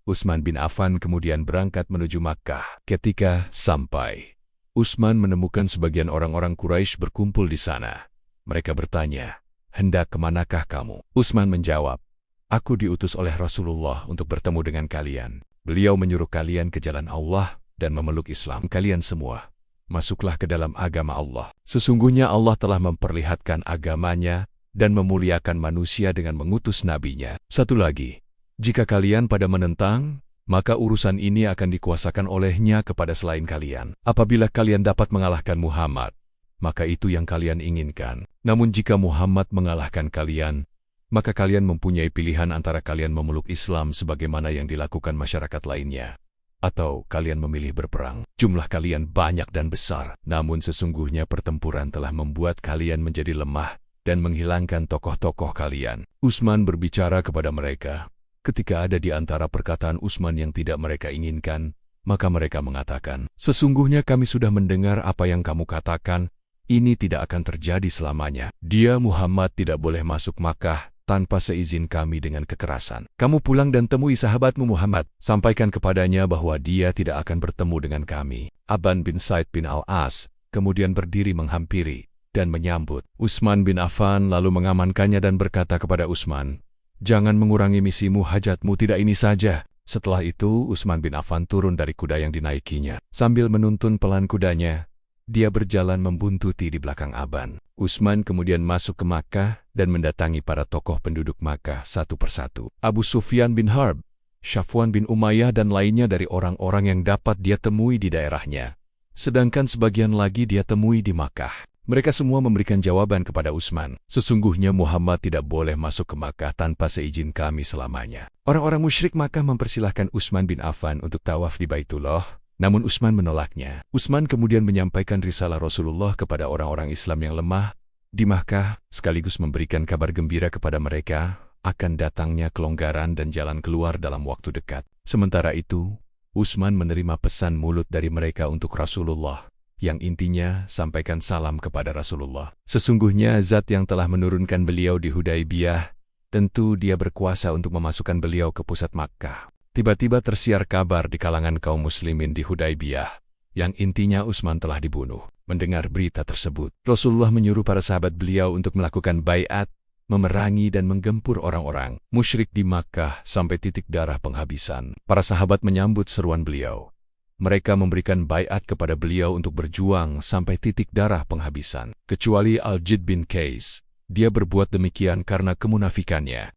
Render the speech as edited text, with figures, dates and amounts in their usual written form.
Utsman bin Affan kemudian berangkat menuju Makkah. Ketika sampai, Utsman menemukan sebagian orang-orang Quraisy berkumpul di sana. Mereka bertanya, "Hendak kemanakah kamu?" Utsman menjawab, "Aku diutus oleh Rasulullah untuk bertemu dengan kalian. Beliau menyuruh kalian ke jalan Allah dan memeluk Islam. Kalian semua, masuklah ke dalam agama Allah. Sesungguhnya Allah telah memperlihatkan agamanya dan memuliakan manusia dengan mengutus nabinya. Satu lagi, jika kalian pada menentang, maka urusan ini akan dikuasakan olehnya kepada selain kalian. Apabila kalian dapat mengalahkan Muhammad, maka itu yang kalian inginkan. Namun jika Muhammad mengalahkan kalian, maka kalian mempunyai pilihan antara kalian memeluk Islam sebagaimana yang dilakukan masyarakat lainnya, atau kalian memilih berperang. Jumlah kalian banyak dan besar, namun sesungguhnya pertempuran telah membuat kalian menjadi lemah dan menghilangkan tokoh-tokoh kalian." Utsman berbicara kepada mereka. Ketika ada di antara perkataan Utsman yang tidak mereka inginkan, maka mereka mengatakan, "Sesungguhnya kami sudah mendengar apa yang kamu katakan. Ini tidak akan terjadi selamanya. Dia Muhammad tidak boleh masuk Makkah tanpa seizin kami dengan kekerasan. Kamu pulang dan temui sahabatmu Muhammad. Sampaikan kepadanya bahwa dia tidak akan bertemu dengan kami." Aban bin Said bin Al-As kemudian berdiri menghampiri dan menyambut. Utsman bin Affan lalu mengamankannya dan berkata kepada Utsman, "Jangan mengurangi misimu, hajatmu tidak ini saja." Setelah itu, Utsman bin Affan turun dari kuda yang dinaikinya. Sambil menuntun pelan kudanya, dia berjalan membuntuti di belakang Aban. Utsman kemudian masuk ke Makkah dan mendatangi para tokoh penduduk Makkah satu persatu. Abu Sufyan bin Harb, Safwan bin Umayyah dan lainnya dari orang-orang yang dapat dia temui di daerahnya. Sedangkan sebagian lagi dia temui di Makkah. Mereka semua memberikan jawaban kepada Utsman, "Sesungguhnya Muhammad tidak boleh masuk ke Makkah tanpa seizin kami selamanya." Orang-orang musyrik Makkah mempersilahkan Utsman bin Affan untuk tawaf di Baitullah, namun Utsman menolaknya. Utsman kemudian menyampaikan risalah Rasulullah kepada orang-orang Islam yang lemah di Makkah, sekaligus memberikan kabar gembira kepada mereka akan datangnya kelonggaran dan jalan keluar dalam waktu dekat. Sementara itu, Utsman menerima pesan mulut dari mereka untuk Rasulullah, yang intinya sampaikan salam kepada Rasulullah. Sesungguhnya zat yang telah menurunkan beliau di Hudaybiyah, tentu dia berkuasa untuk memasukkan beliau ke pusat Makkah. Tiba-tiba tersiar kabar di kalangan kaum muslimin di Hudaybiyah, yang intinya Utsman telah dibunuh. Mendengar berita tersebut, Rasulullah menyuruh para sahabat beliau untuk melakukan baiat, memerangi dan menggempur orang-orang musyrik di Makkah sampai titik darah penghabisan. Para sahabat menyambut seruan beliau. Mereka memberikan baiat kepada beliau untuk berjuang sampai titik darah penghabisan. Kecuali Al-Jid bin Qais, dia berbuat demikian karena kemunafikannya.